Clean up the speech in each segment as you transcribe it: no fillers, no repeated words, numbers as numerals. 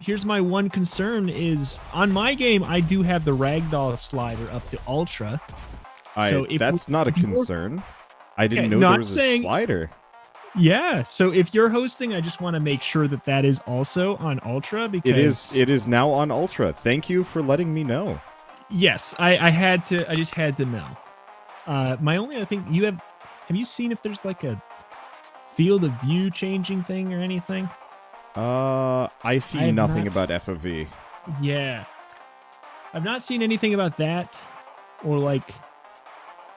here's my one concern is on my game, I do have the ragdoll slider up to ultra. So that's not a concern. I didn't know there was a slider. Yeah, so if you're hosting, I just want to make sure that that is also on ultra because it is now on ultra. Thank you for letting me know. Yes, I just had to know. My only other thing, have you seen if there's like a field of view changing thing or anything? I see nothing about FOV. Yeah. I've not seen anything about that or like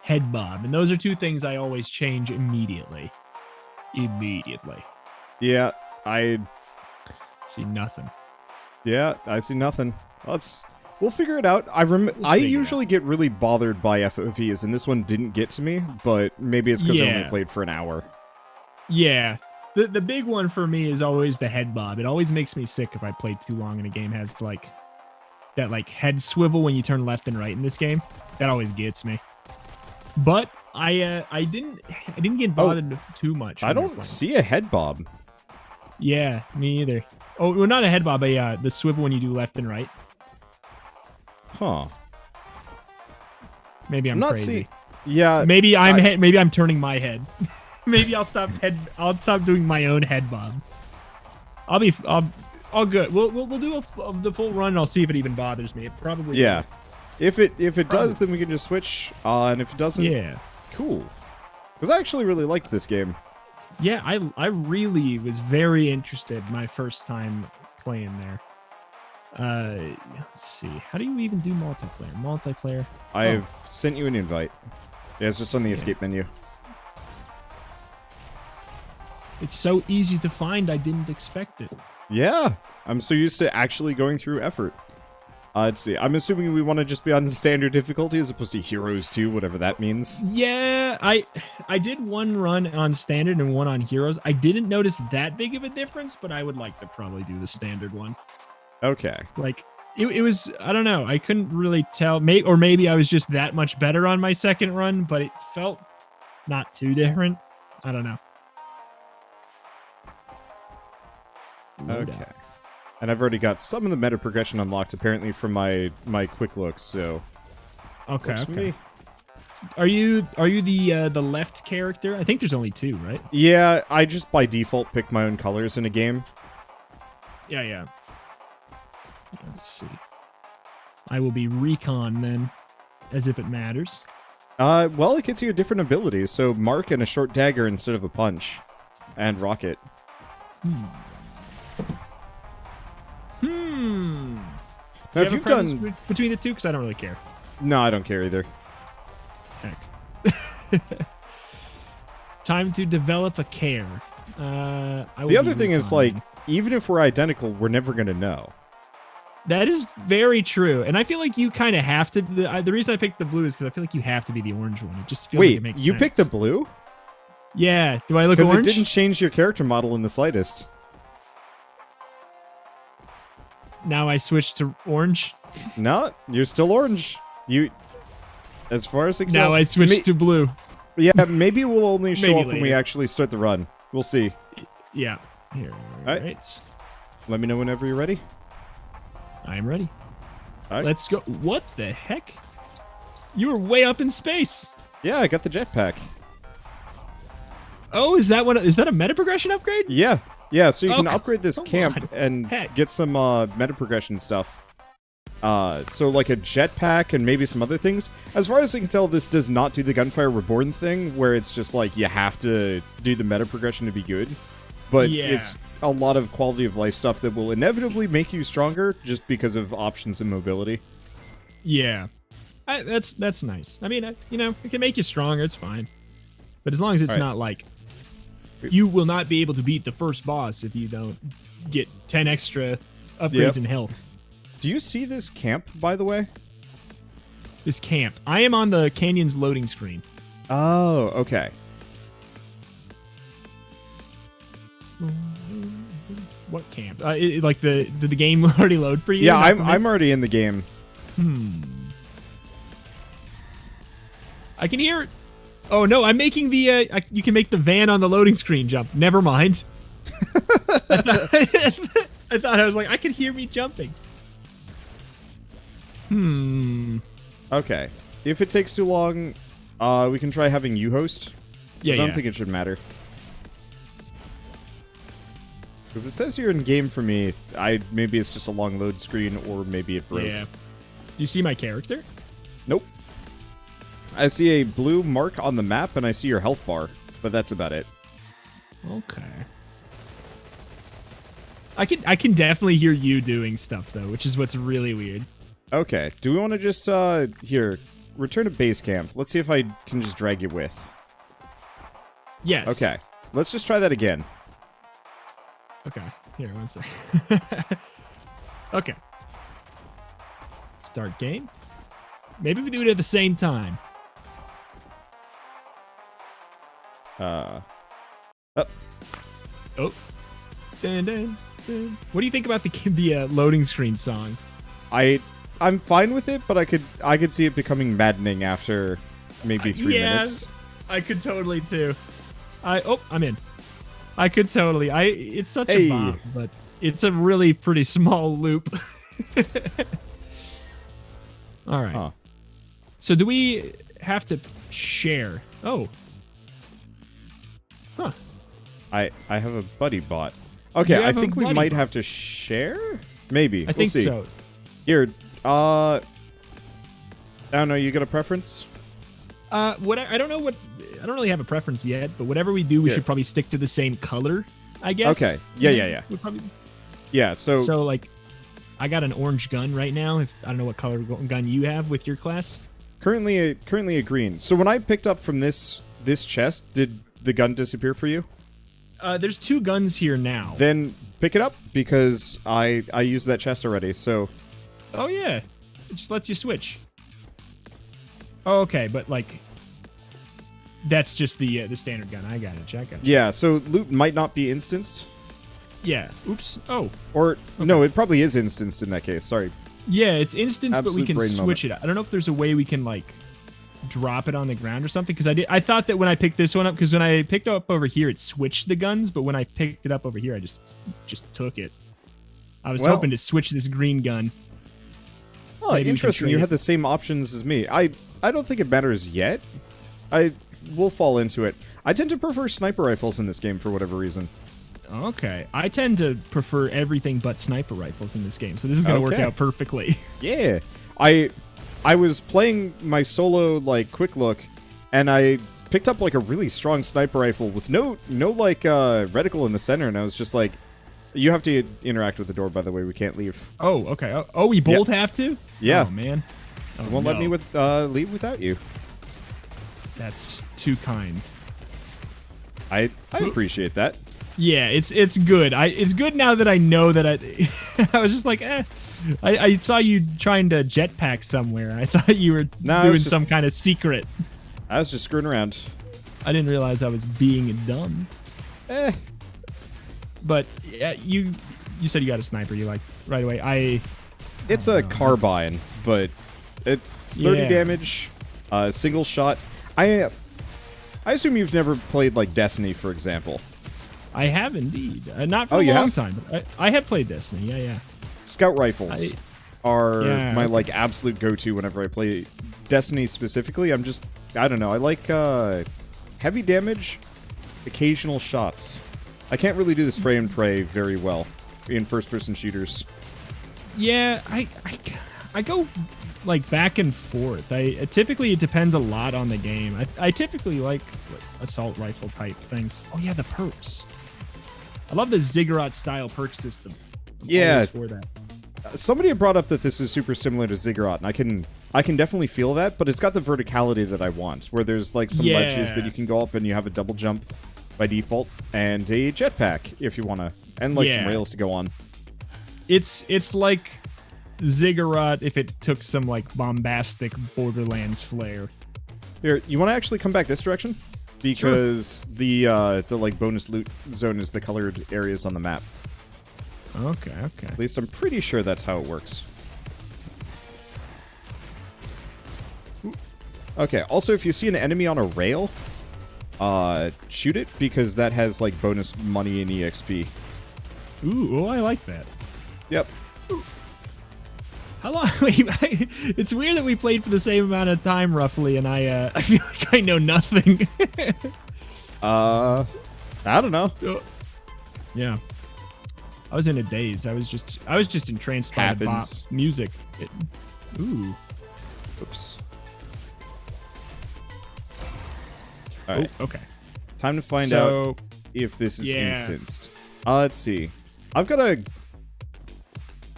head bob. And those are two things I always change immediately. Yeah, I see nothing. Yeah, I see nothing. We'll figure it out. I usually get really bothered by FOVs, and this one didn't get to me, but maybe it's because I only played for an hour. Yeah. The big one for me is always the head bob. It always makes me sick if I play too long and a game has like that like head swivel when you turn left and right in this game. That always gets me. But I didn't get bothered too much. I don't see a head bob. Yeah, me either. Oh, well, not a head bob, but the swivel when you do left and right. Huh. Maybe I'm crazy. Yeah. Maybe I'm turning my head. Maybe I'll stop doing my own head bob. I'll good. We'll do the full run and I'll see if it even bothers me. It probably will. If it does, then we can just switch. And if it doesn't, cool. Because I actually really liked this game. Yeah, I really was very interested my first time playing there. Let's see. How do you even do multiplayer? I've sent you an invite. Yeah, it's just on the escape menu. It's so easy to find, I didn't expect it. Yeah, I'm so used to actually going through effort. Let's see. I'm assuming we want to just be on standard difficulty as opposed to Heroes 2, whatever that means. Yeah, I did one run on standard and one on Heroes. I didn't notice that big of a difference, but I would like to probably do the standard one. Okay. Like, it was, I don't know. I couldn't really tell. Or maybe I was just that much better on my second run, but it felt not too different. I don't know. Okay. And I've already got some of the meta progression unlocked, apparently, from my quick looks, so... Okay. Are you the left character? I think there's only two, right? Yeah, I just by default pick my own colors in a game. Yeah. Let's see. I will be Recon, then, as if it matters. Well, it gets you a different ability, so Mark and a short dagger instead of a punch. And Rocket. Now, if you've done between the two, because I don't really care. No, I don't care either. Heck. Time to develop a care. The other thing is, like, even if we're identical, we're never going to know. That is very true, and I feel like you kind of have to. The reason I picked the blue is because I feel like you have to be the orange one. It just feels like it makes sense. Wait, you picked the blue? Yeah. Do I look orange? Because it didn't change your character model in the slightest. Now I switch to orange? No, you're still orange. As far as I can tell. Now I switch to blue. Yeah, maybe it will only show up when we actually start the run. We'll see. Yeah. Here. All right. Let me know whenever you're ready. I am ready. All right. Let's go. What the heck? You were way up in space. Yeah, I got the jetpack. Oh, is that a meta progression upgrade? Yeah. Yeah, so you can upgrade this camp and get some meta progression stuff. So like a jetpack and maybe some other things. As far as I can tell, this does not do the Gunfire Reborn thing, where it's just like you have to do the meta progression to be good. But it's a lot of quality of life stuff that will inevitably make you stronger just because of options and mobility. Yeah. That's nice. I mean, it can make you stronger, it's fine. But as long as it's not like... You will not be able to beat the first boss if you don't get 10 extra upgrades in health. Do you see this camp, by the way? This camp. I am on the canyon's loading screen. Oh, okay. What camp? Did the game already load for you? Yeah, I'm already in the game. I can hear it. Oh no, I'm making the you can make the van on the loading screen jump. Never mind. I I thought I was like, I could hear me jumping. Okay. If it takes too long, we can try having you host. Yeah, I don't think it should matter. Because it says here in game for me, maybe it's just a long load screen, or maybe it broke. Yeah. Do you see my character? Nope. I see a blue mark on the map, and I see your health bar, but that's about it. Okay. I can definitely hear you doing stuff though, which is what's really weird. Okay. Do we want to just here return to base camp? Let's see if I can just drag you with. Yes. Okay. Let's just try that again. Okay. Here, one sec. Okay. Start game. Maybe we do it at the same time. Oh. Oh. Dun, dun, dun. What do you think about the loading screen song? I'm fine with it, but I could see it becoming maddening after maybe 3 minutes. I could totally too. I'm in. I could totally. It's such Hey. a bop, but it's a really pretty small loop. All right. Huh. So do we have to share? Oh. Huh. I have a buddy bot. Okay, I think we might have to share? Maybe. I think see. so. Here, I don't know, you got a preference? I don't know what. I don't really have a preference yet, but whatever we do, we Here. should probably stick to the same color, I guess. Okay. Yeah. We'll probably, Yeah, so like, I got an orange gun right now. I don't know what color gun you have with your class. currently a green. So when I picked up from this chest, did the gun disappear for you? There's 2 guns here now. Then pick it up because I used that chest already. So Oh yeah, it just lets you switch. Oh, okay, but like, that's just the standard gun. I got it. yeah, so loot might not be instanced. Yeah. Oops. Oh. Or no, it probably is instanced in that case. Sorry. Yeah, it's instanced, but we Absolute can brain switch it. I don't know if there's a way we can like drop it on the ground or something. Because I thought that when I picked this one up, because when I picked it up over here, it switched the guns. But when I picked it up over here, I just took it. I was hoping to switch this green gun. Oh, Maybe interesting. You had the same options as me. I don't think it matters yet. We'll fall into it. I tend to prefer sniper rifles in this game for whatever reason. Okay. I tend to prefer everything but sniper rifles in this game, so this is going to work out perfectly. Yeah. I was playing my solo, like, quick look, and I picked up, like, a really strong sniper rifle with no like, reticle in the center, and I was just like, you have to interact with the door, by the way. We can't leave. Oh, okay. Oh, we both have to? Yeah. Oh, man. Oh, It won't let me leave without you. That's too kind. I appreciate that. Yeah, it's good. It's good now that I know that I was just like, I saw you trying to jetpack somewhere. I thought you were doing some kind of secret. I was just screwing around. I didn't realize I was being dumb. But yeah, you said you got a sniper. You liked right away. It's a carbine, but it's 30 damage, single shot. I assume you've never played like Destiny, for example. I have indeed. Not for a long time. But I have played Destiny. Yeah. Scout rifles are my like absolute go-to whenever I play Destiny specifically. I don't know. I like heavy damage, occasional shots. I can't really do the spray and pray very well in first-person shooters. Yeah, I go like back and forth. Typically it depends a lot on the game. I typically like assault rifle type things. Oh yeah, the perks. I love the Ziggurat style perk system. I'm always for that. Somebody had brought up that this is super similar to Ziggurat, and I can definitely feel that, but it's got the verticality that I want, where there's like some ledges that you can go up and you have a double jump by default, and a jetpack if you want to, and like some rails to go on. It's like Ziggurat if it took some like bombastic Borderlands flair. Here, you want to actually come back this direction? Because the like bonus loot zone is the colored areas on the map. Okay. At least I'm pretty sure that's how it works. Okay, also if you see an enemy on a rail, shoot it, because that has like bonus money and EXP. Ooh, I like that. Yep. How long? Wait, it's weird that we played for the same amount of time, roughly, and I feel like I know nothing. I don't know. Yeah. I was in a daze. I was just entranced by the bop music. Ooh. Oops. All right. Okay. Time to find out if this is instanced. Let's see. I've got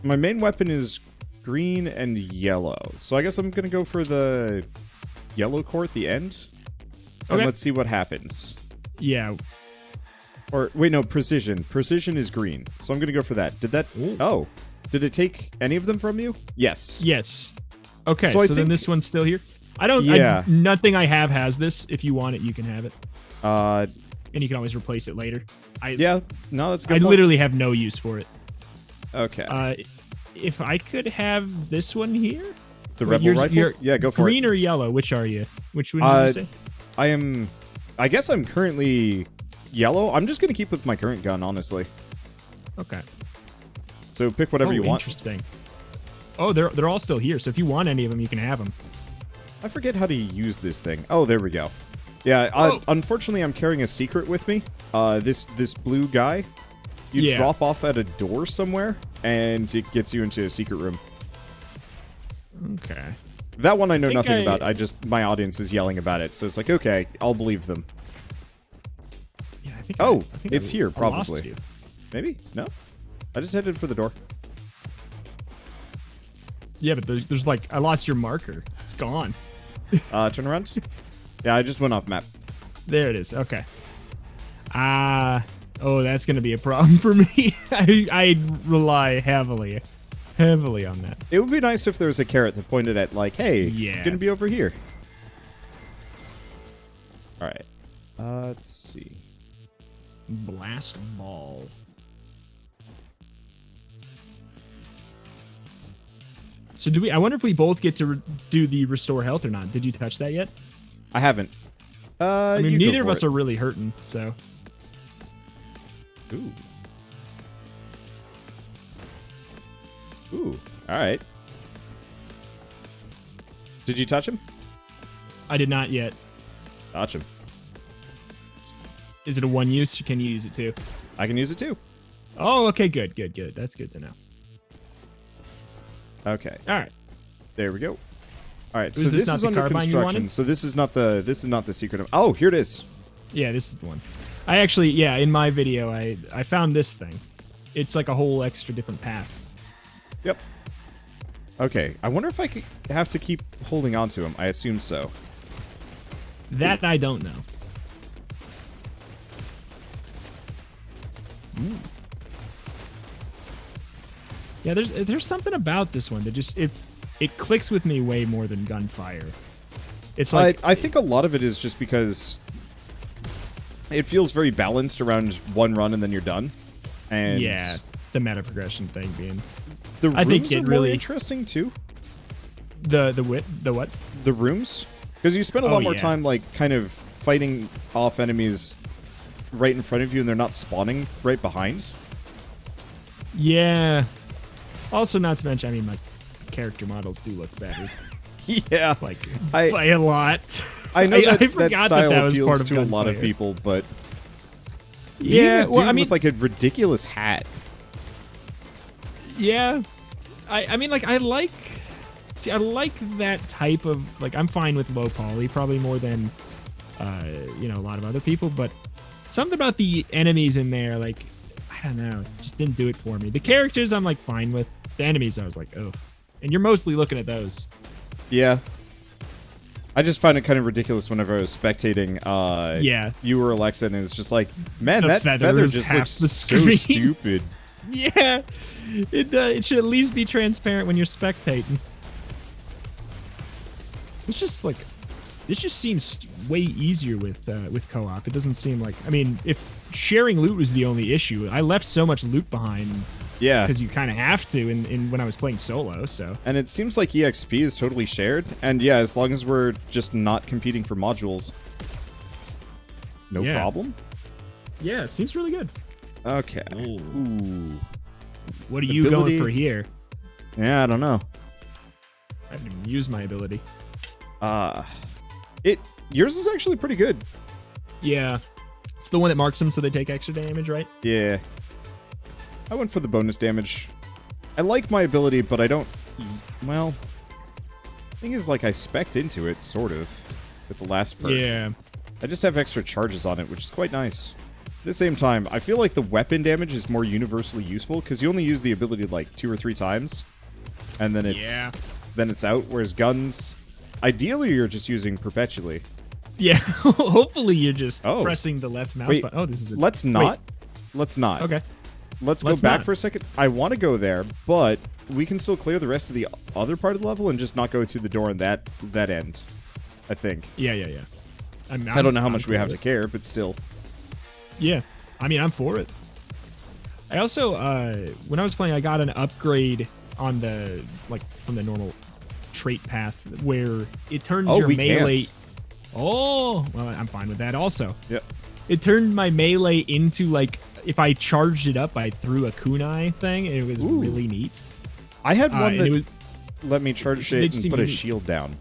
my main weapon is green and yellow. So I guess I'm going to go for the yellow core at the end. And let's see what happens. Yeah. Or, wait, no, precision. Precision is green. So I'm going to go for that. Did that... Oh. Did it take any of them from you? Yes. Yes. Okay, so then this one's still here? I don't... Yeah. Nothing I have has this. If you want it, you can have it. And you can always replace it later. Yeah. No, that's a good I point. literally have no use for it. Okay. If I could have this one here? The Rebel Rifle? Yeah, go for it. Green or yellow? Which are you? Which one did you say? I guess I'm currently yellow. I'm just going to keep with my current gun, honestly. Okay. So pick whatever you want. Interesting. Oh, they're all still here. So if you want any of them, you can have them. I forget how to use this thing. Oh, there we go. Yeah, unfortunately, I'm carrying a secret with me. This blue guy. You drop off at a door somewhere, and it gets you into a secret room. Okay. That one I know nothing about. My audience is yelling about it, so it's like, okay, I'll believe them. Yeah, I think. Oh, I think it's here, I lost probably. you. Maybe? No? I just headed for the door. Yeah, but there's like, I lost your marker. It's gone. Turn around. Yeah, I just went off map. There it is. Okay. Oh, that's going to be a problem for me. I rely heavily on that. It would be nice if there was a carrot that pointed at, like, hey, you're going to be over here. All right. Let's see. Blast ball. So I wonder if we both get to do the restore health or not. Did you touch that yet? I haven't. I mean, neither of us are really hurting, so. Ooh. Ooh. All right. Did you touch him? I did not yet. Touch him. Is it a one use? Or can you use it too? I can use it too. Oh, okay, good. That's good to know. Okay. All right. There we go. All right. So this this not is the under carbine you construction. wanted? So this is not the secret of. Oh, here it is. Yeah, this is the one. I actually, in my video, I found this thing. It's like a whole extra different path. Yep. Okay. I wonder if I could have to keep holding on to him. I assume so. That I don't know. Ooh. Yeah, there's something about this one that just it clicks with me way more than gunfire. It's like I think a lot of it is just because it feels very balanced around one run and then you're done. And yeah, the meta progression thing being. The rooms I think it are really more interesting too. The what? The rooms, because you spend a lot more time like kind of fighting off enemies right in front of you, and they're not spawning right behind. Yeah. Also, not to mention, I mean, my character models do look better. Yeah, like by a lot. I know that forgot style that was appeals part of to a lot of people, but yeah, well, I mean, with like a ridiculous hat. Yeah, I mean, like I like that type of like I'm fine with low poly probably more than a lot of other people, but something about the enemies in there, like I don't know, just didn't do it for me. The characters I'm like fine with. The enemies I was like, oh, and you're mostly looking at those. Yeah. I just find it kind of ridiculous whenever I was spectating you or Alexa, and it's just like, man, that feather just looks so stupid. Yeah. It should at least be transparent when you're spectating. It's just like, this just seems way easier with co-op. It doesn't seem like, I mean, if sharing loot was the only issue, I left so much loot behind. Yeah. Because you kind of have to in when I was playing solo, so. And it seems like EXP is totally shared. And yeah, as long as we're just not competing for modules, no problem. Yeah, it seems really good. Okay. Ooh. What are you going for here? Yeah, I don't know. I haven't even used my ability. Yours is actually pretty good. Yeah. It's the one that marks them so they take extra damage, right? Yeah. I went for the bonus damage. I like my ability, but I don't... Well... thing is, like, I spec'd into it, sort of, with the last perk. Yeah. I just have extra charges on it, which is quite nice. At the same time, I feel like the weapon damage is more universally useful, because you only use the ability, like, 2 or 3 times, and then it's out, whereas guns... Ideally, you're just using perpetually. Yeah, hopefully you're just pressing the left mouse button. Oh, this is... Let's not. Let's not. Okay. Let's go back for a second. I want to go there, but we can still clear the rest of the other part of the level and just not go through the door on that end, I think. Yeah. I don't know how much we have to care, but still. Yeah. I mean, I'm for it. I also, when I was playing, I got an upgrade on the, like, from the normal trait path where it turns your melee... Can't. Oh, well, I'm fine with that also. Yep. It turned my melee into, like, if I charged it up, I threw a kunai thing. It was really neat. I had one that was, let me charge it and put a shield down.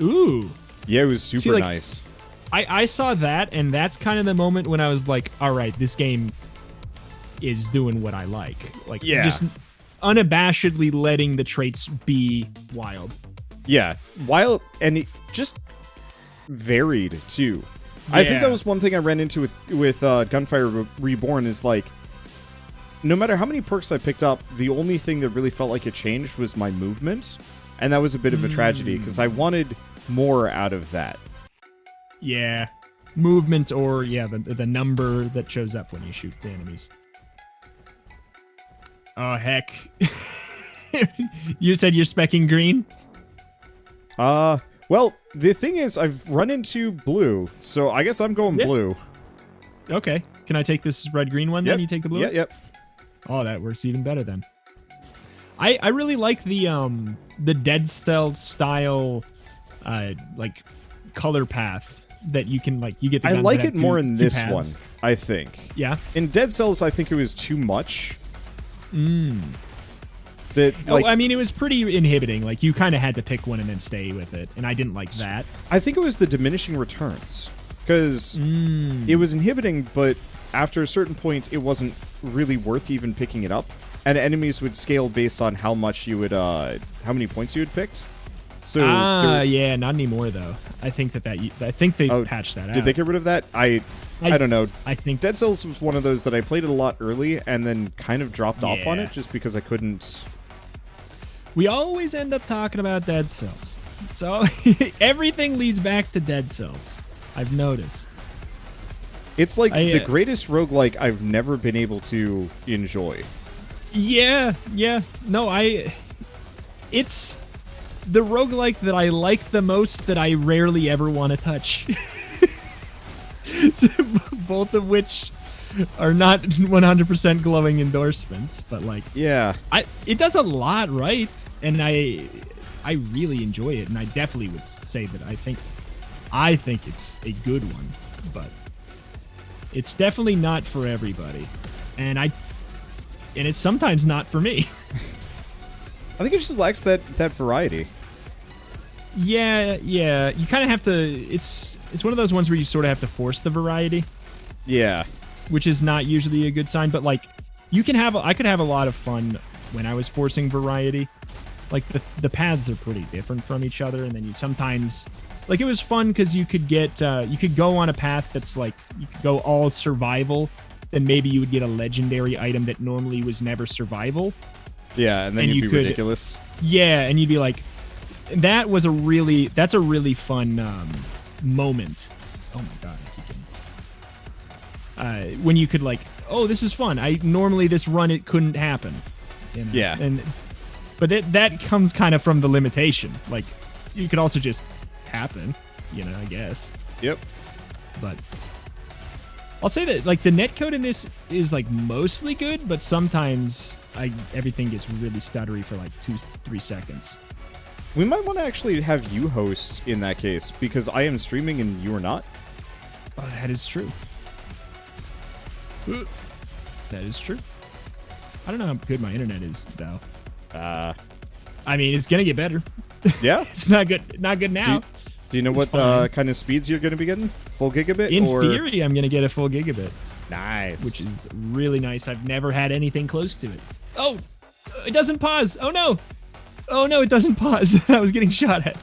Ooh. Yeah, it was super nice. I saw that, and that's kind of the moment when I was like, all right, this game is doing what I like. Like, just unabashedly letting the traits be wild. Yeah, wild, and it just varied, too. Yeah. I think that was one thing I ran into with Gunfire Reborn is, like, no matter how many perks I picked up, the only thing that really felt like it changed was my movement, and that was a bit of a tragedy, because I wanted more out of that. Yeah. Movement or, the number that shows up when you shoot the enemies. Oh, heck. You said you're specking green? Well, the thing is, I've run into blue, so I guess I'm going blue. Okay. Can I take this red-green one then? You take the blue? Yep. Oh, that works even better then. I really like the Dead Cells style, like, color path that you can, like, you get the guns. I like it more in this one, I think. Yeah? In Dead Cells, I think it was too much. I mean, it was pretty inhibiting. Like, you kind of had to pick one and then stay with it, and I didn't like that. I think it was the diminishing returns, because it was inhibiting, but after a certain point, it wasn't really worth even picking it up, and enemies would scale based on how much you would, how many points you had picked. So yeah, not anymore though. I think I think they patched that out. Did they get rid of that? I don't know. I think Dead Cells was one of those that I played it a lot early and then kind of dropped off on it just because I couldn't. We always end up talking about Dead Cells. So everything leads back to Dead Cells. I've noticed. It's like the greatest roguelike I've never been able to enjoy. Yeah. No, it's the roguelike that I like the most that I rarely ever want to touch. Both of which are not 100% glowing endorsements, but like, it does a lot right, and I really enjoy it, and I definitely would say that I think it's a good one, but it's definitely not for everybody, and it's sometimes not for me. I think it just lacks that variety. Yeah. You kind of have to. It's one of those ones where you sort of have to force the variety. Yeah. Which is not usually a good sign, but like I could have a lot of fun when I was forcing variety. Like the paths are pretty different from each other, and then you sometimes like it was fun because you could get you could go on a path that's like you could go all survival, then maybe you would get a legendary item that normally was never survival. Yeah, and then you'd be ridiculous. Yeah, and you'd be like, that's a really fun moment. Oh my god, I keep getting... when you could like, oh, this is fun. Normally this run it couldn't happen. You know? Yeah. But that comes kind of from the limitation. Like, you could also just happen, I guess. Yep. But I'll say that like the netcode in this is like mostly good, but sometimes everything gets really stuttery for like 2-3 seconds. We might want to actually have you host in that case, because I am streaming and you are not. Oh, that is true. That is true. I don't know how good my internet is though. I mean, it's gonna get better. Yeah. It's not good. Not good now. Do you know what kind of speeds you're gonna be getting? Full gigabit? In theory, I'm gonna get a full gigabit. Nice. Which is really nice. I've never had anything close to it. Oh, it doesn't pause. Oh no. Oh no, it doesn't pause. I was getting shot at.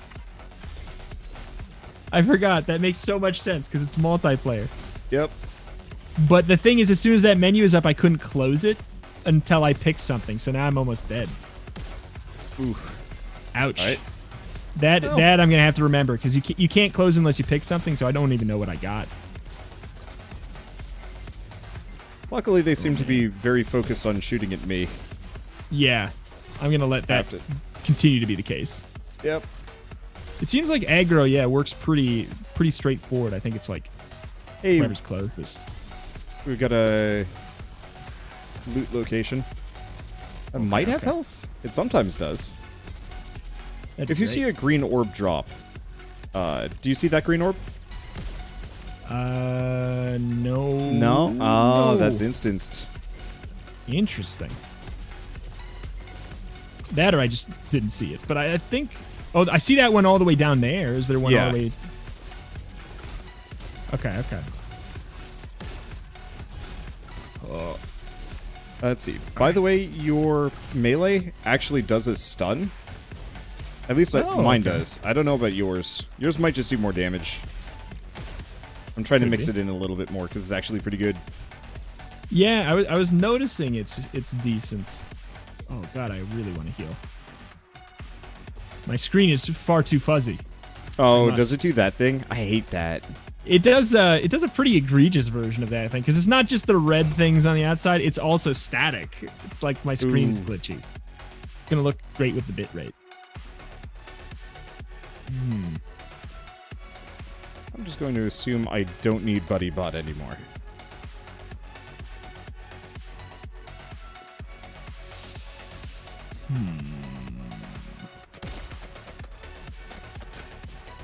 I forgot. That makes so much sense because it's multiplayer. Yep. But the thing is, as soon as that menu is up, I couldn't close it until I picked something. So now I'm almost dead. Ooh. Ouch. All right. That I'm gonna have to remember because you can't close unless you pick something. So I don't even know what I got. Luckily, they seem to be very focused on shooting at me. Yeah, I'm gonna let that continue to be the case. Yep. It seems like aggro, yeah, works pretty straightforward. I think it's like whoever's closest. We've got a loot location. It might have health. It sometimes does. If you see a green orb drop, do you see that green orb? No. No? Oh, that's instanced. Interesting. That or I just didn't see it. But I think... Oh, I see that one all the way down there. Is there one all the way... Okay. Oh. Let's see. By the way, your melee actually does a stun. At least mine does. I don't know about yours. Yours might just do more damage. I'm trying to mix it in a little bit more because it's actually pretty good. Yeah, I was noticing it's decent. Oh god, I really want to heal. My screen is far too fuzzy. Oh, does it do that thing? I hate that. It does a pretty egregious version of that, I think, because it's not just the red things on the outside, it's also static. It's like my screen's glitchy. It's gonna look great with the bitrate. I'm just going to assume I don't need Buddy Bot anymore.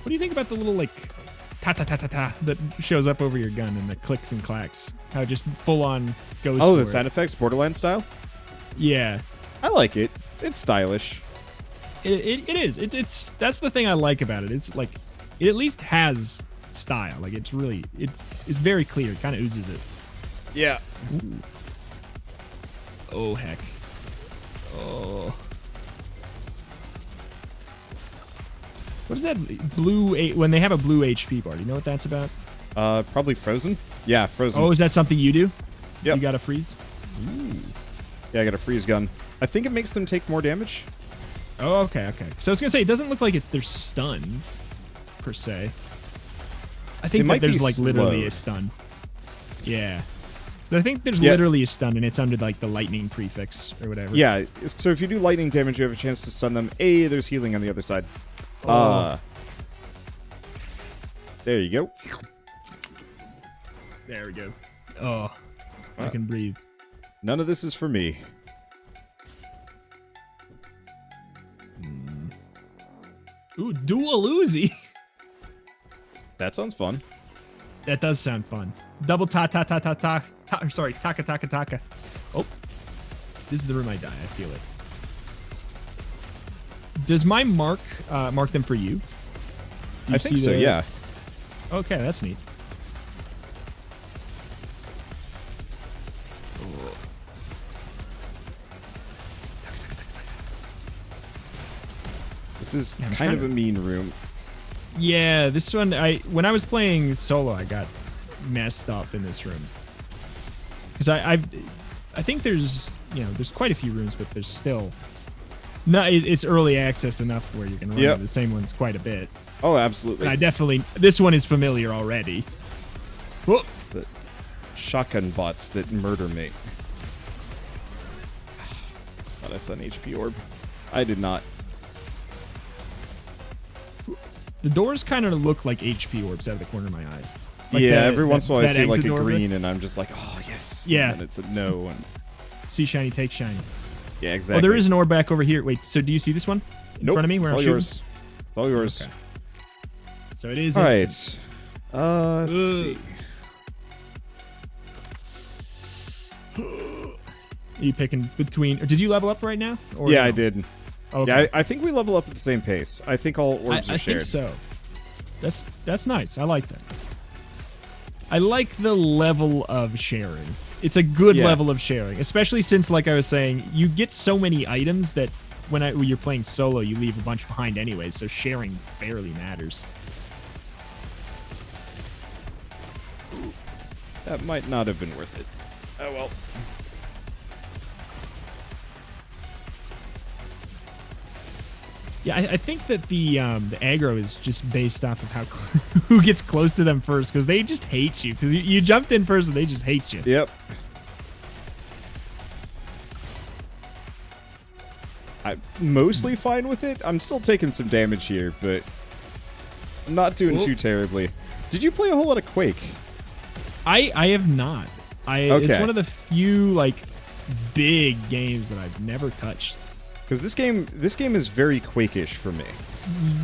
What do you think about the little, like, ta-ta-ta-ta-ta that shows up over your gun and the clicks and clacks? How it just full-on goes Oh, for the sound effects, Borderlands style? Yeah. I like it. It's stylish. It is. It's that's the thing I like about it. It's like, it at least has style. Like, it's really, it's very clear. It kind of oozes it. Yeah. Ooh. Oh, heck. Oh. What is that blue, when they have a blue HP bar? Do you know what that's about? Probably Frozen. Yeah, Frozen. Oh, is that something you do? Yep. You got a freeze? Ooh. Yeah, I got a freeze gun. I think it makes them take more damage. Oh, okay. So I was gonna say, it doesn't look like they're stunned, per se. I think that there's like literally a stun. Yeah. I think there's literally a stun, and it's under like the lightning prefix or whatever. Yeah, so if you do lightning damage, you have a chance to stun them. There's healing on the other side. There you go. There we go. Oh, I can breathe. None of this is for me. Ooh, dual Uzi. That sounds fun. That does sound fun. Double ta-ta-ta-ta-ta. Sorry, taka-taka-taka. Oh. This is the room I die, I feel it. Does my mark them for you? I think so, yeah. Okay, that's neat. This is kind of a mean room. Yeah, this one, when I was playing solo, I got messed up in this room. Because I think there's quite a few rooms, but there's still... No, it's early access enough where you can run into the same ones quite a bit. Oh, absolutely. And this one is familiar already. Whoop. It's the shotgun bots that murder me. Thought I saw an HP orb. I did not. The doors kind of look like HP orbs out of the corner of my eyes. Like every once in a while I see like a orb green and I'm just like, oh, yes. Yeah. And it's a no. And see shiny, take shiny. Yeah, exactly. Oh, there is an orb back over here. Wait, so do you see this one in front of me? Where it's I'm all yours. It's all yours. Okay. So it is. All instant. right. Let's see. Are you picking between? Or did you level up right now? Or yeah, no? I did. Okay. Yeah, I think we level up at the same pace. I think all orbs are shared. I think so. That's nice. I like that. I like the level of sharing. It's a good level of sharing, especially since, like I was saying, you get so many items that when you're playing solo, you leave a bunch behind anyways, so sharing barely matters. That might not have been worth it. Oh well. Yeah, I think that the aggro is just based off of how who gets close to them first, because they just hate you. Because you jumped in first and they just hate you. Yep. I'm mostly fine with it. I'm still taking some damage here, but I'm not doing too terribly. Did you play a whole lot of Quake? I have not. It's one of the few like big games that I've never touched. Because this game is very Quake-ish for me.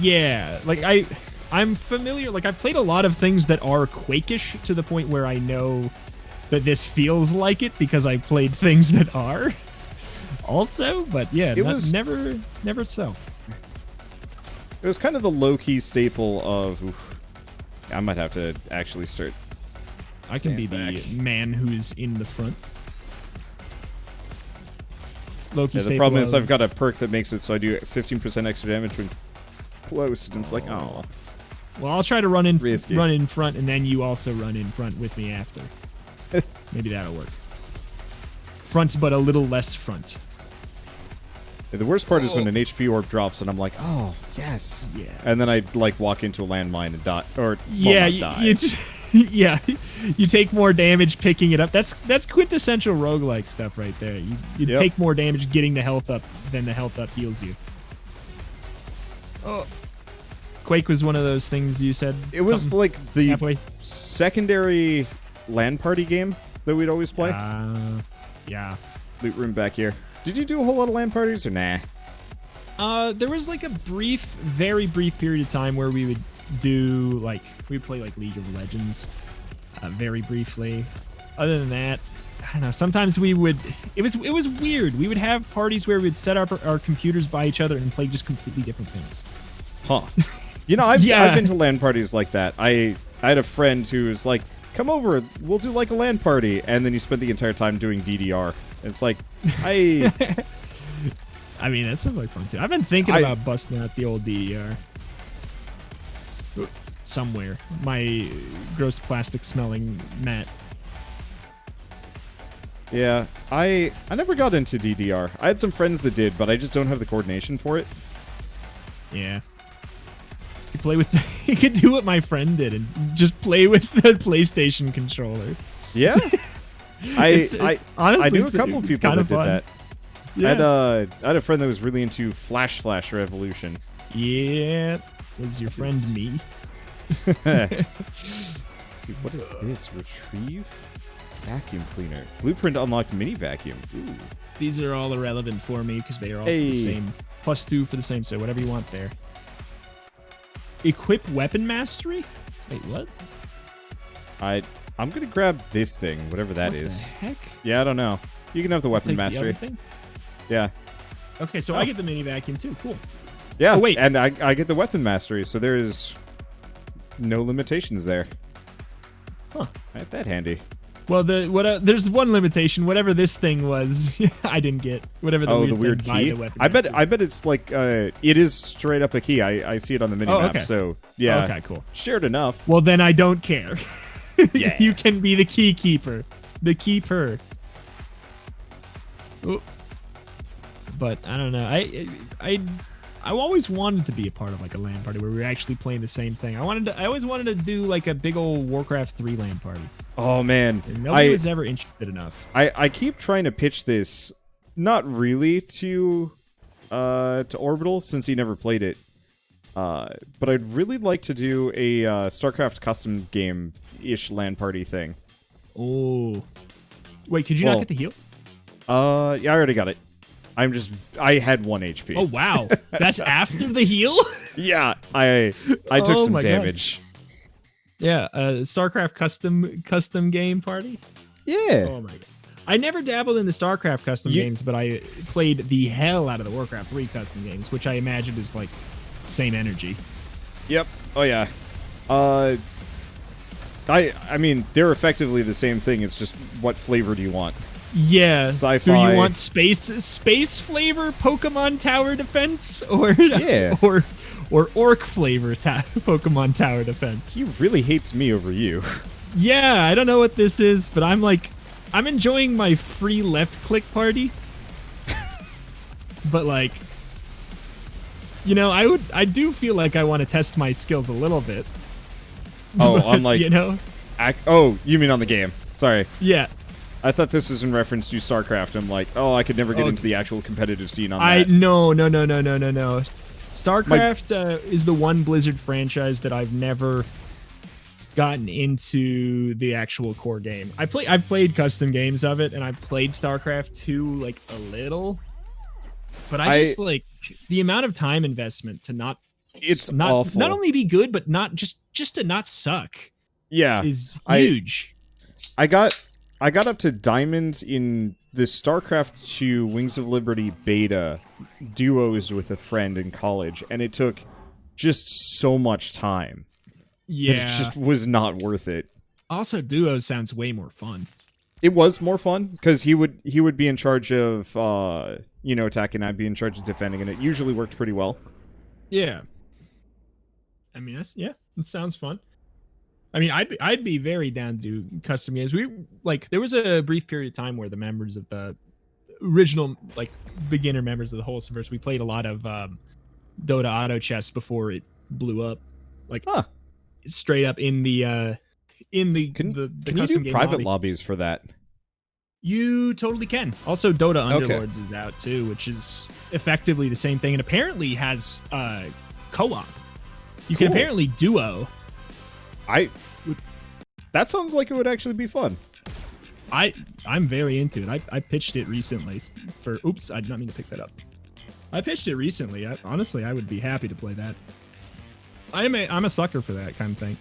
Yeah, like I'm familiar. Like I've played a lot of things that are Quake-ish to the point where I know that this feels like it because I played things that are also. But yeah, it was never itself. It was kind of the low-key staple of. I might have to actually start. I can be the man who's in the front. Yeah, the problem is I've got a perk that makes it so I do 15% extra damage when close, and it's like, oh. Well, I'll try to run in front, and then you also run in front with me after. Maybe that'll work. Front, but a little less front. Yeah, the worst part is when an HP orb drops, and I'm like, oh, yes. Yeah. And then I like walk into a landmine and die, or die. You just. Yeah, you take more damage picking it up. That's quintessential roguelike stuff right there. You take more damage getting the health up than the health up heals you. Oh, Quake was one of those things you said. It was like the secondary LAN party game that we'd always play. Yeah. Loot room back here. Did you do a whole lot of LAN parties or nah? There was like a very brief period of time where we would we'd play like League of Legends very briefly. Other than that, I don't know, sometimes it was weird. We would have parties where we'd set up our computers by each other and play just completely different things. Huh. You know, I've been to LAN parties like that. I had a friend who was like, come over, we'll do like a LAN party, and then you spend the entire time doing DDR. It's like, I mean, that sounds like fun too. I've been thinking about busting out the old DDR. Somewhere. My gross plastic smelling mat. Yeah, I never got into DDR. I had some friends that did, but I just don't have the coordination for it. Yeah. You could do what my friend did and just play with the PlayStation controller. Yeah. Honestly, I knew a couple of people that did that. Yeah. I had a friend that was really into Flash Revolution. Yeah. Was your friend me? Let's see, what is this? Retrieve vacuum cleaner. Blueprint unlocked mini vacuum. Ooh. These are all irrelevant for me because they are all the same. +2 for the same, so whatever you want there. Equip weapon mastery? Wait, what? I'm gonna grab this thing, whatever that is. What the heck? Yeah, I don't know. You can have the weapon mastery. The other thing? Yeah. Okay, so I get the mini vacuum too. Cool. Yeah. Oh, wait. And I get the weapon mastery, so there is no limitations there. Huh. Ain't that handy. Well, there's one limitation. Whatever this thing was, I didn't get. Whatever the weird key. I bet it's like it is straight up a key. I see it on the minimap. Okay. So yeah. Okay, cool. Shared enough. Well, then I don't care. Yeah. You can be the key keeper, the keeper. Ooh. But I don't know. I always wanted to be a part of like a LAN party where we were actually playing the same thing. I always wanted to do like a big old Warcraft 3 LAN party. Oh man, and nobody was ever interested enough. I keep trying to pitch this, not really to Orbital since he never played it. But I'd really like to do a StarCraft custom game-ish LAN party thing. Oh, wait, could you not get the heal? Yeah, I already got it. I had 1 HP. Oh wow, that's after the heal? Yeah, I took some damage. God. Yeah, StarCraft custom game party. Yeah. Oh my god. I never dabbled in the StarCraft custom games, but I played the hell out of the Warcraft 3 custom games, which I imagine is like same energy. Yep. Oh yeah. I mean, they're effectively the same thing. It's just what flavor do you want? Yeah. Sci-fi. Do you want space flavor Pokemon Tower Defense or or orc flavor Pokemon Tower Defense? He really hates me over you. Yeah, I don't know what this is, but I'm enjoying my free left click party. But like, you know, I do feel like I want to test my skills a little bit. Oh, on like, you know? Oh, you mean on the game? Sorry. Yeah. I thought this was in reference to StarCraft. I'm like, oh, I could never get into the actual competitive scene on that. No. StarCraft is the one Blizzard franchise that I've never gotten into the actual core game. I've played custom games of it, and I've played StarCraft 2 like a little, but I just like the amount of time investment to not awful. Not only be good, but not just to not suck. Yeah, is huge. I got up to Diamond in the StarCraft 2 Wings of Liberty beta duos with a friend in college, and it took just so much time. Yeah. It just was not worth it. Also, duos sounds way more fun. It was more fun, because he would be in charge of, attacking, I'd be in charge of defending, and it usually worked pretty well. Yeah. I mean, it sounds fun. I mean, I'd be very down to do custom games. There was a brief period of time where the members of the original, like, beginner members of the Wholesomeverse, we played a lot of Dota Auto Chess before it blew up. Like, straight up in the can custom you do game private lobby. Lobbies for that? You totally can. Also, Dota Underlords is out too, which is effectively the same thing, and apparently has co-op. You can apparently duo. That sounds like it would actually be fun. I'm very into it. I pitched it recently for. Oops, I did not mean to pick that up. I pitched it recently. Honestly, I would be happy to play that. I'm a sucker for that kind of thing.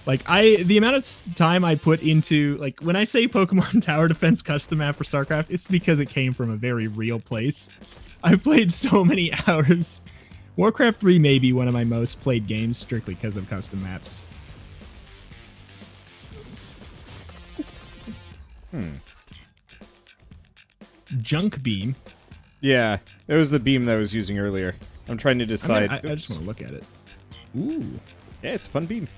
Like the amount of time I put into, like, when I say Pokemon Tower Defense custom map for StarCraft, it's because it came from a very real place. I've played so many hours. Warcraft 3 may be one of my most played games strictly because of custom maps. Junk beam. Yeah, it was the beam that I was using earlier. I'm trying to decide. I just want to look at it. Ooh. Yeah, it's a fun beam.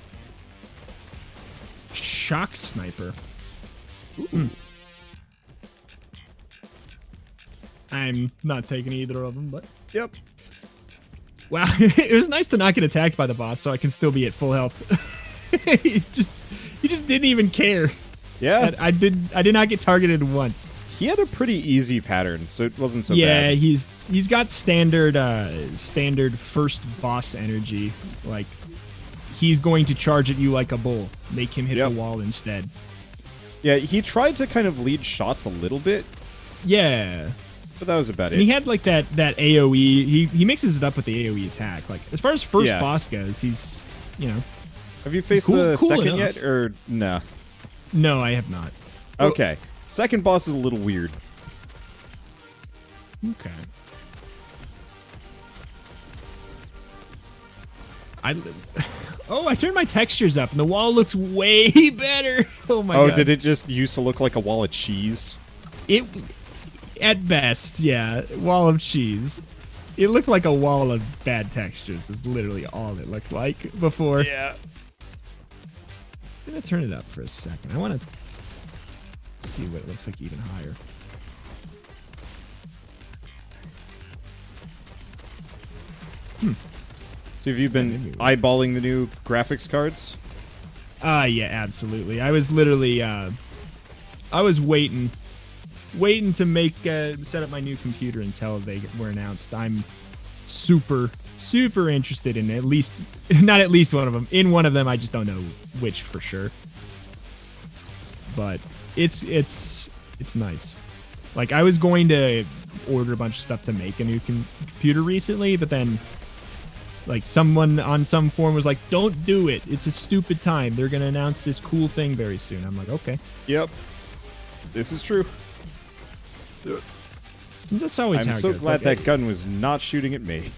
Shock sniper. Ooh. I'm not taking either of them, but yep. Wow, it was nice to not get attacked by the boss, so I can still be at full health. he just didn't even care. Yeah, I did not get targeted once. He had a pretty easy pattern, so it wasn't so bad. Yeah, he's got standard first boss energy. Like, he's going to charge at you like a bull. Make him hit the wall instead. Yeah, he tried to kind of lead shots a little bit. Yeah. But that was about it. And he had like that AoE. He mixes it up with the AoE attack. Like, as far as first boss goes, he's, you know. Have you faced the second yet, or no? No, I have not. Okay. Second boss is a little weird. Okay. I turned my textures up, and the wall looks way better. Oh my god. Oh, did it just used to look like a wall of cheese? At best, yeah, wall of cheese. It looked like a wall of bad textures. Is literally all it looked like before. Yeah. I'm gonna turn it up for a second. I want to see what it looks like even higher. So have you been eyeballing the new graphics cards? Yeah, absolutely. I was literally, I was waiting to set up my new computer until they were announced. I'm super interested in not at least one of them. In one of them, I just don't know which for sure. But it's nice. Like, I was going to order a bunch of stuff to make a new computer recently, but then, like, someone on some forum was like, don't do it. It's a stupid time. They're going to announce this cool thing very soon. I'm like, okay. Yep. This is true. That's always how I'm it so goes. glad Like, that gun was not shooting at me.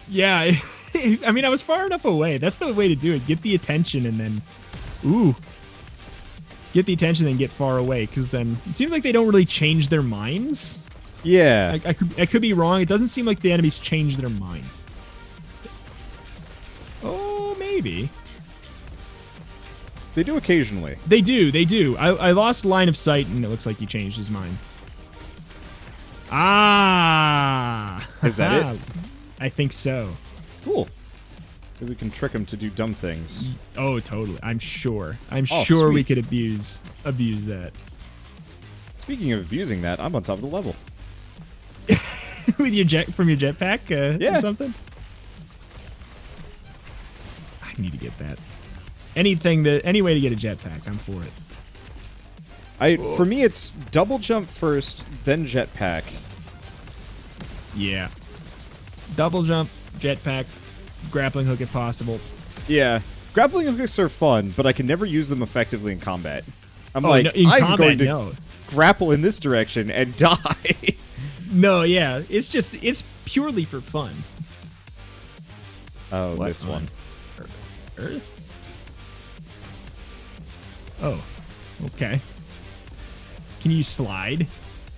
Yeah, I mean, I was far enough away. That's the way to do it. Get the attention and then, get the attention and get far away. Because then it seems like they don't really change their minds. Yeah. I could be wrong. It doesn't seem like the enemies change their mind. Oh, maybe. They do occasionally. They do. I lost line of sight and it looks like he changed his mind. Ah! Is that it? I think so. Cool. Maybe we can trick him to do dumb things. Oh, totally. I'm sure. Oh, sure we sweet. could abuse that. Speaking of abusing that, I'm on top of the level. With your jetpack Yeah. or something? I need to get that. Any way to get a jetpack, I'm for it. For me, it's double jump first, then jetpack. Yeah. Double jump, jetpack, grappling hook if possible. Yeah. Grappling hooks are fun, but I can never use them effectively in combat. I'm No, I'm combat, going to no. grapple in this direction and die. No, yeah. It's purely for fun. Oh, What this on one. Earth? Oh. Okay. Can you slide?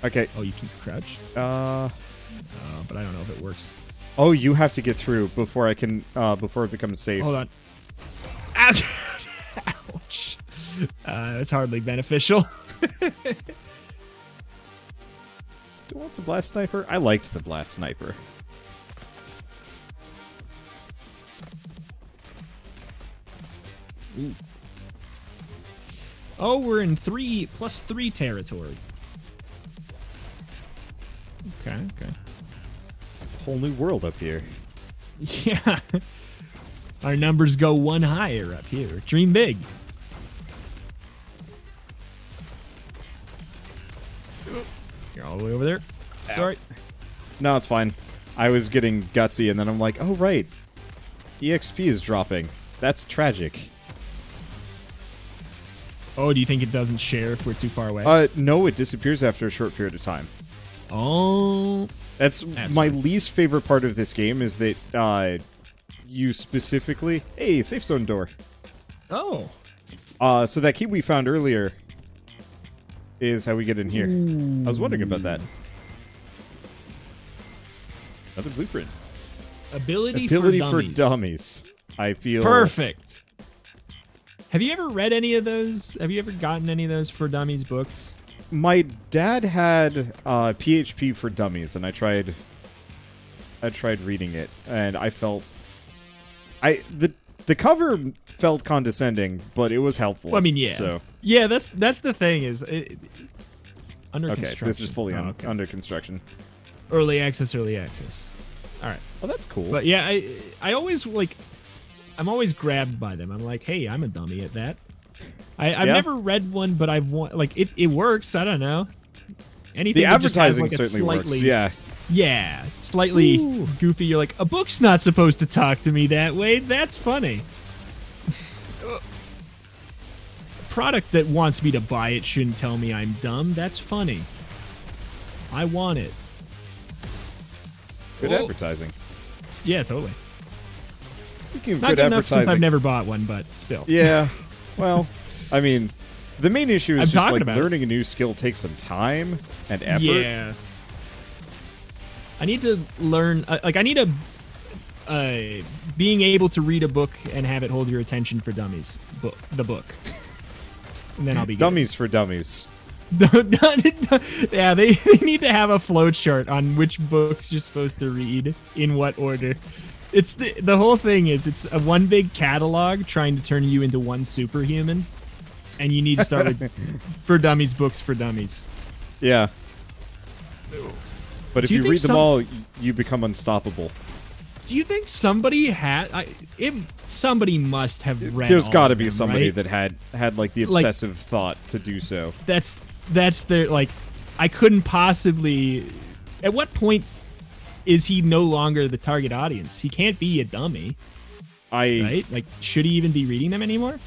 Okay. Oh, you can crouch? But I don't know if it works. Oh, you have to get through before I can, before it becomes safe. Hold on. Ouch! Ouch. That's hardly beneficial. Do you want the blast sniper? I liked the blast sniper. Ooh. Oh, we're in +3 territory. Okay. Whole new world up here. Yeah. Our numbers go one higher up here. Dream big. You're all the way over there. Sorry. No, it's fine. I was getting gutsy, and then I'm like, oh, right. EXP is dropping. That's tragic. Oh, do you think it doesn't share if we're too far away? No, it disappears after a short period of time. Oh. That's my least favorite part of this game is that you specifically... Hey, safe zone door. Oh. So that key we found earlier is how we get in here. I was wondering about that. Another blueprint. Ability for dummies. I feel... Perfect. Have you ever read any of those? Have you ever gotten any of those For Dummies books? My dad had PHP for Dummies, and I tried reading it, and I felt... The cover felt condescending, but it was helpful. Well, I mean, yeah. So. Yeah, that's the thing is... under construction. This is fully under construction. Early access. All right. Oh, that's cool. But yeah, I always like... I'm always grabbed by them. I'm like, hey, I'm a dummy at that. I've never read one, but I've like it works. I don't know. Anything the that just has, advertising like, certainly slightly, works. Yeah. Yeah, slightly goofy. You're like, a book's not supposed to talk to me that way. That's funny. A product that wants me to buy it shouldn't tell me I'm dumb. That's funny. I want it. Good advertising. Yeah, totally. Speaking of Not good enough since I've never bought one, but still. Yeah. Well, I mean, the main issue is I'm just talking like about learning a new skill takes some time and effort. Yeah. I need to learn, I need being able to read a book and have it hold your attention for dummies. The book. And then I'll be Dummies for dummies. Yeah, they need to have a flow chart on which books you're supposed to read in what order. It's the whole thing is it's a one big catalog trying to turn you into one superhuman, and you need to start with For Dummies books for dummies. Yeah. But if you read them all, you become unstoppable. Do you think somebody somebody must have read? There's got to be them, somebody right? that had like the obsessive thought to do so. That's their like. I couldn't possibly. At what point is he no longer the target audience? He can't be a dummy. Right? Like, should he even be reading them anymore?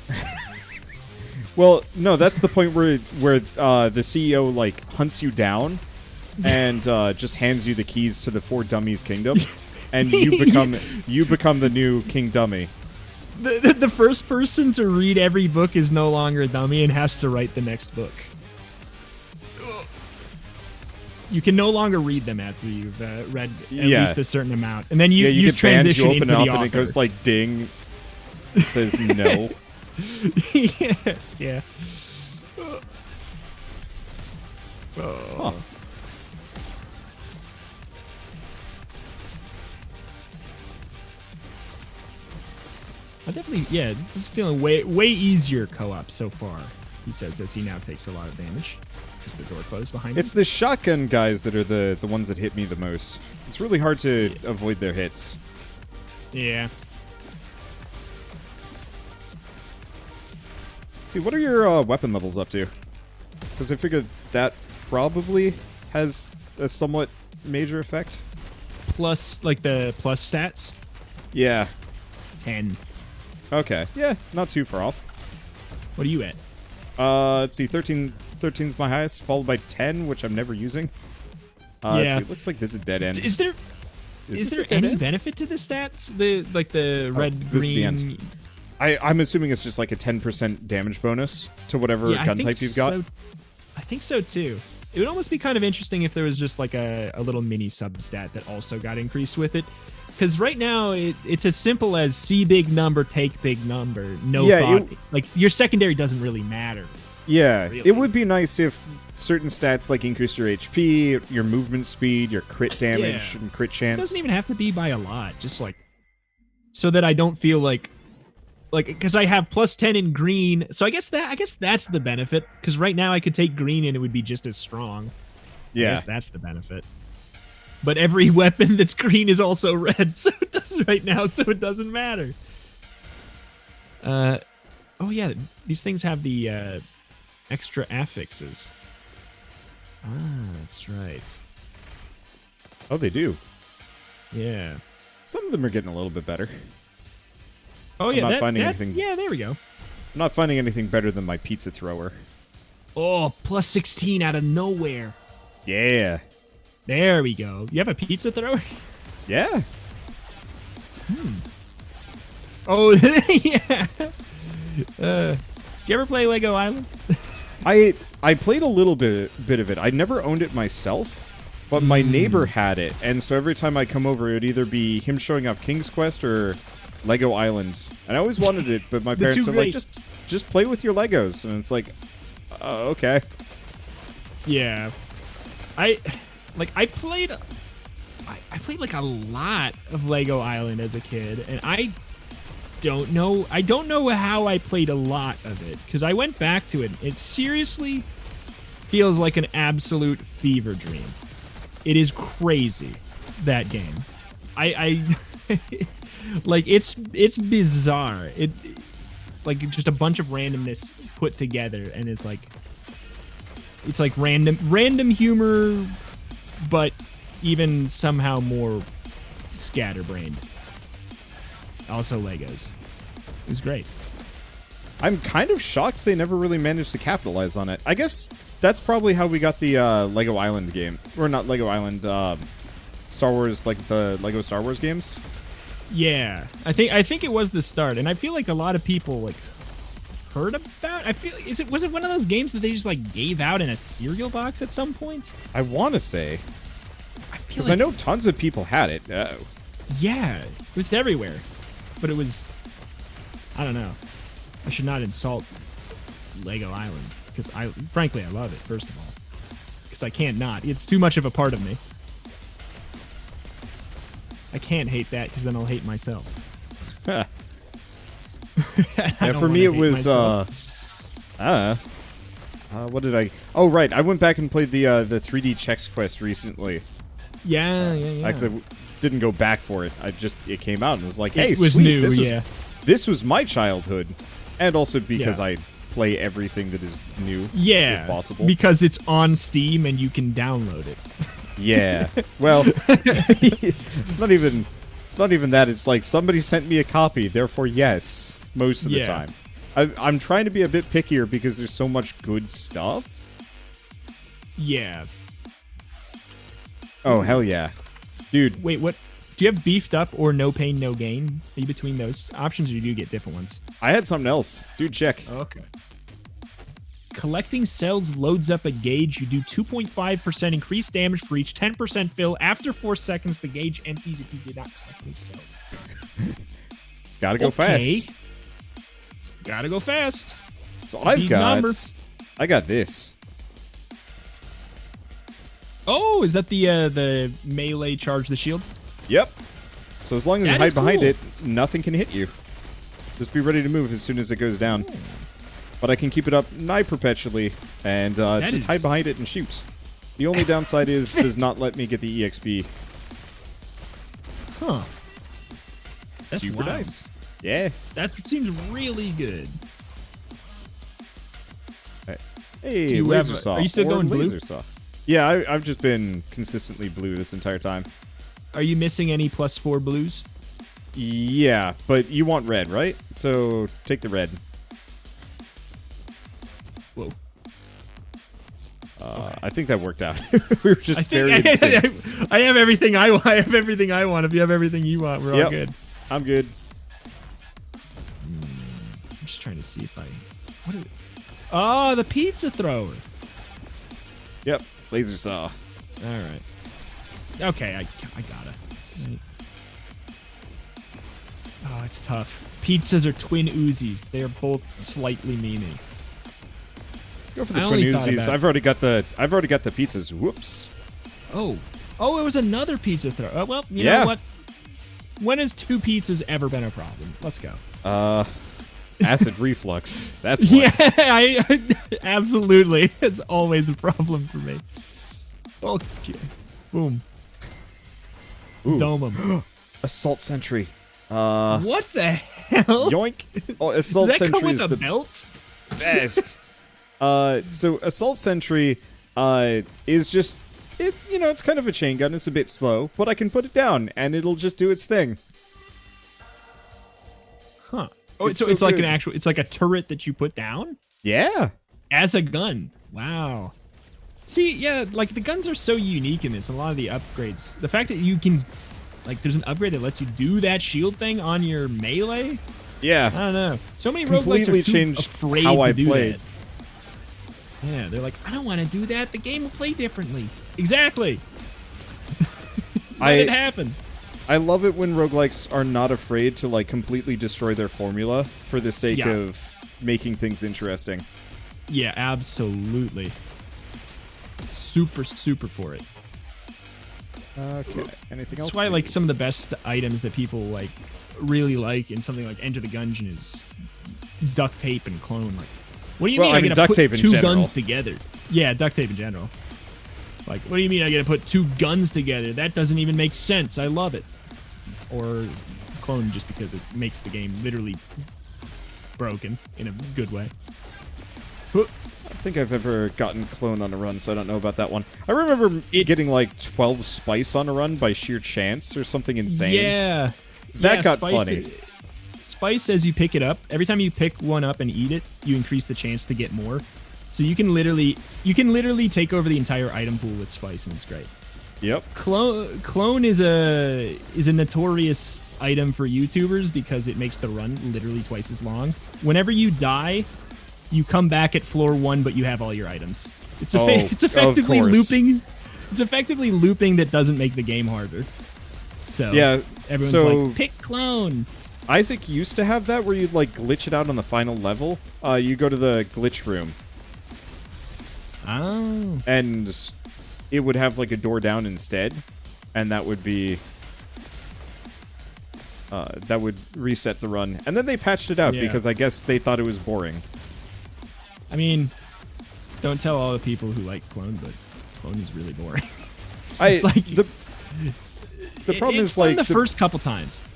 Well, no, that's the point where the CEO like hunts you down and just hands you the keys to the 4 dummies kingdom, and you become the new king dummy. The first person to read every book is no longer a dummy and has to write the next book. You can no longer read them after you've read at least a certain amount, and then you transition into the author. And it goes like ding. It says no. Yeah. Huh. I definitely, this is feeling way easier co-op so far, he says, as he now takes a lot of damage. Is the door closed behind him? It's the shotgun guys that are the ones that hit me the most. It's really hard to avoid their hits. Yeah. See, what are your weapon levels up to? Because I figured that probably has a somewhat major effect. Plus, like the plus stats? Yeah. 10. Okay. Yeah, not too far off. What are you at? Let's see, 13's my highest, followed by 10, which I'm never using. Let's see, it looks like this is a dead end. Is there any benefit to the stats? The red, green... I'm assuming it's just like a 10% damage bonus to whatever gun type you've got. I think so too. It would almost be kind of interesting if there was just like a little mini substat that also got increased with it. Because right now, it's as simple as see big number, take big number. No thought. Like, your secondary doesn't really matter. Yeah, really. It would be nice if certain stats like increased your HP, your movement speed, your crit damage, and crit chance. It doesn't even have to be by a lot. Just like, so that I don't feel like, because I have plus 10 in green. So I guess that's the benefit. Because right now I could take green and it would be just as strong. Yeah. I guess that's the benefit. But every weapon that's green is also red, so it doesn't right now, so it doesn't matter. Oh yeah, these things have the extra affixes. Ah, that's right. Oh, they do. Yeah. Some of them are getting a little bit better. Oh yeah, I'm not finding anything. Yeah, there we go. I'm not finding anything better than my pizza thrower. Oh, plus 16 out of nowhere. Yeah. There we go. You have a pizza thrower? Yeah. Oh, yeah. You ever play Lego Island? I played a little bit of it. I never owned it myself, but my neighbor had it, and so every time I come over, it would either be him showing off King's Quest or Lego Island. And I always wanted it, but my parents are like, just play with your Legos, and it's like, okay. Yeah. I played like a lot of Lego Island as a kid, and I don't know how I played a lot of it, because I went back to it. It seriously feels like an absolute fever dream. It is crazy, that game. I like it's bizarre. It like just a bunch of randomness put together, and it's like random humor, but even somehow more scatterbrained. Also Legos. It was great. I'm kind of shocked they never really managed to capitalize on it. I guess that's probably how we got the Lego Island game. Or not Lego Island, Star Wars, like the Lego Star Wars games. Yeah. I think it was the start, and I feel like a lot of people like heard about. I feel was it one of those games that they just like gave out in a cereal box at some point? I want to say. Because I know tons of people had it. Yeah, it was everywhere. But it was, I don't know. I should not insult Lego Island, because frankly I love it, first of all. Because I can't not. It's too much of a part of me. I can't hate that, because then I'll hate myself. Yeah, for me it was, what did I... Oh, right, I went back and played the 3D Chex Quest recently. Yeah. Actually, didn't go back for it. It came out and was like, hey, it was sweet, new, this was my childhood. And also because I play everything that is new, if possible. Because it's on Steam and you can download it. Yeah. Well, it's not even that. It's like somebody sent me a copy, therefore yes, most of the time. I'm trying to be a bit pickier because there's so much good stuff. Yeah. Oh, hell yeah. Dude. Wait, what? Do you have beefed up or no pain, no gain? Are you between those options, or do you get different ones? I had something else. Dude, check. Okay. Collecting cells loads up a gauge. You do 2.5% increased damage for each 10% fill. After 4 seconds, the gauge empties if you did not collect any cells. Gotta go fast. Gotta go fast. So I got this. Oh, is that the melee charge the shield? Yep. So as long as you hide behind cool. it, nothing can hit you. Just be ready to move as soon as it goes down. Ooh. But I can keep it up nigh perpetually and just hide behind it and shoot. The only downside is does not let me get the EXP. Huh. That's super wild. nice. Yeah. That seems really good. Hey, laser saw. Are you still going blue? Laser saw. Yeah, I've just been consistently blue this entire time. Are you missing any +4 blues? Yeah, but you want red, right? So take the red. Whoa. Okay. I think that worked out. We were just very in sync. I have everything I want. I have everything I want. If you have everything you want, we're all good. I'm good. I'm just trying to see if I... What is it? Oh, the pizza thrower. Yep, laser saw. All right. Okay, I got it. Right. Oh, it's tough. Pizzas are twin Uzis. They are both slightly meaning. Go for the twin Uzis. I've already got the pizzas. Whoops. Oh, it was another pizza throw. Well, you know what? When has 2 pizzas ever been a problem? Let's go. Acid reflux. That's what. Yeah, I absolutely. It's always a problem for me. Okay. Boom. Ooh. Dome 'em. Assault sentry. What the hell? Yoink. Oh, assault Does that sentry come with is a the belt? best. So assault sentry is just it's kind of a chain gun. It's a bit slow, but I can put it down and it'll just do its thing. Huh. Oh, so it's like it's like a turret that you put down? Yeah. As a gun. Wow. See, yeah, like the guns are so unique in this. A lot of the upgrades. The fact that you can, like, there's an upgrade that lets you do that shield thing on your melee. Yeah. I don't know. So many Completely roguelikes are too changed afraid how to I do played. that. Yeah, they're like, I don't want to do that. The game will play differently. Exactly. Let it happen. I love it when roguelikes are not afraid to like completely destroy their formula for the sake of making things interesting. Yeah, absolutely. Super for it. Okay. Anything else? That's why like some of the best items that people like really like in something like Enter the Gungeon is duct tape and clone. Like, what do you mean I gotta put 2 guns together? Yeah, duct tape in general. Like, what do you mean I gotta put 2 guns together? That doesn't even make sense. I love it. Or clone just because it makes the game literally broken in a good way. I think I've ever gotten clone on a run, so I don't know about that one. I remember getting like 12 spice on a run by sheer chance or something insane. Yeah. That got funny. Spice, as you pick it up, every time you pick one up and eat it, you increase the chance to get more. So you can literally take over the entire item pool with spice, and it's great. Yep. Clone is a notorious item for YouTubers because it makes the run literally twice as long. Whenever you die, you come back at floor 1, but you have all your items. It's effectively looping. It's effectively looping that doesn't make the game harder. So yeah, everyone's like, pick clone. Isaac used to have that where you'd like glitch it out on the final level. You go to the glitch room. Oh. And it would have like a door down instead, and that would be that would reset the run. And then they patched it out because I guess they thought it was boring. I mean, don't tell all the people who like clone, but clone is really boring. It's like the problem is like the first couple times.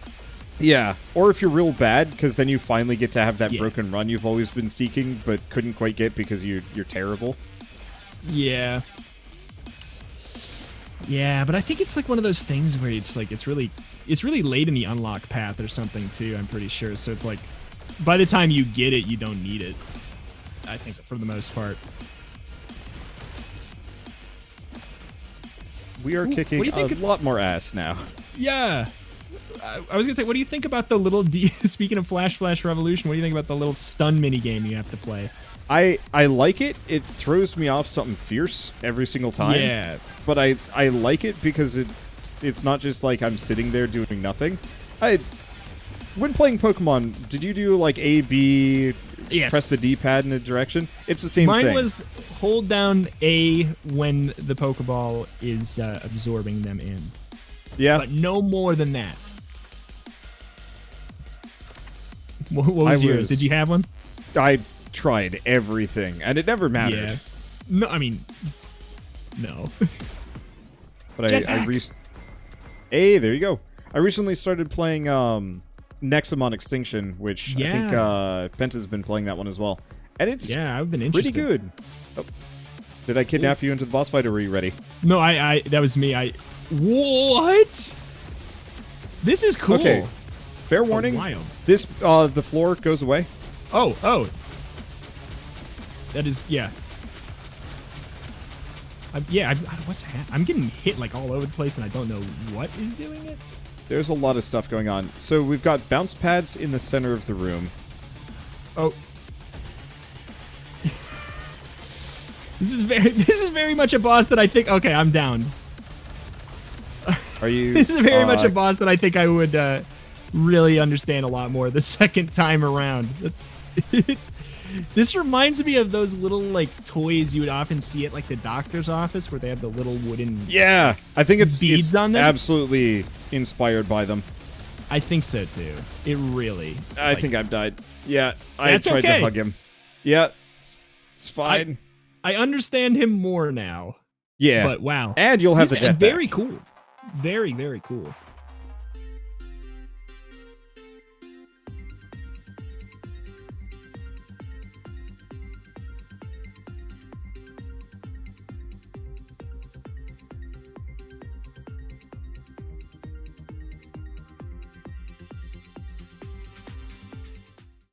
Yeah, or if you're real bad, because then you finally get to have that broken run you've always been seeking, but couldn't quite get because you're terrible. Yeah. Yeah, but I think it's like one of those things where it's like it's really late in the unlock path or something too, I'm pretty sure. So it's like by the time you get it, you don't need it. I think for the most part. We are kicking a lot more ass now. Yeah. I was gonna say, what do you think about the little speaking of Flash Revolution, what do you think about the little stun mini game you have to play? I like it. It throws me off something fierce every single time. Yeah. But I like it because it's not just like I'm sitting there doing nothing. When playing Pokemon, did you do like A, B, yes, press the D-pad in a direction? It's the same thing. Mine was hold down A when the Pokeball is absorbing them in. Yeah. But no more than that. What was yours? Did you have one? I tried everything, and it never mattered. Yeah. No, I mean, no. But Hey, there you go. I recently started playing Nexamon Extinction, which I think Penta's been playing that one as well. And it's I've been pretty good. Oh. Did I kidnap you into the boss fight, or were you ready? No, that was me. What? This is cool. Okay. Fair warning. Wild. This the floor goes away. Oh. That is what's that? I'm getting hit like all over the place, and I don't know what is doing it. There's a lot of stuff going on. So we've got bounce pads in the center of the room. Oh. This is very much a boss that I think. Okay, I'm down. Are you? This is very much a boss that I think I would really understand a lot more the second time around. This reminds me of those little like toys you would often see at like the doctor's office where they have the little wooden I think it's beads on them. Absolutely inspired by them. I think so too. It really. I think I've died. Yeah, I tried to hug him. Yeah, it's fine. I understand him more now. Yeah, but wow. And you'll have the jetpack. Very cool. Very, very cool.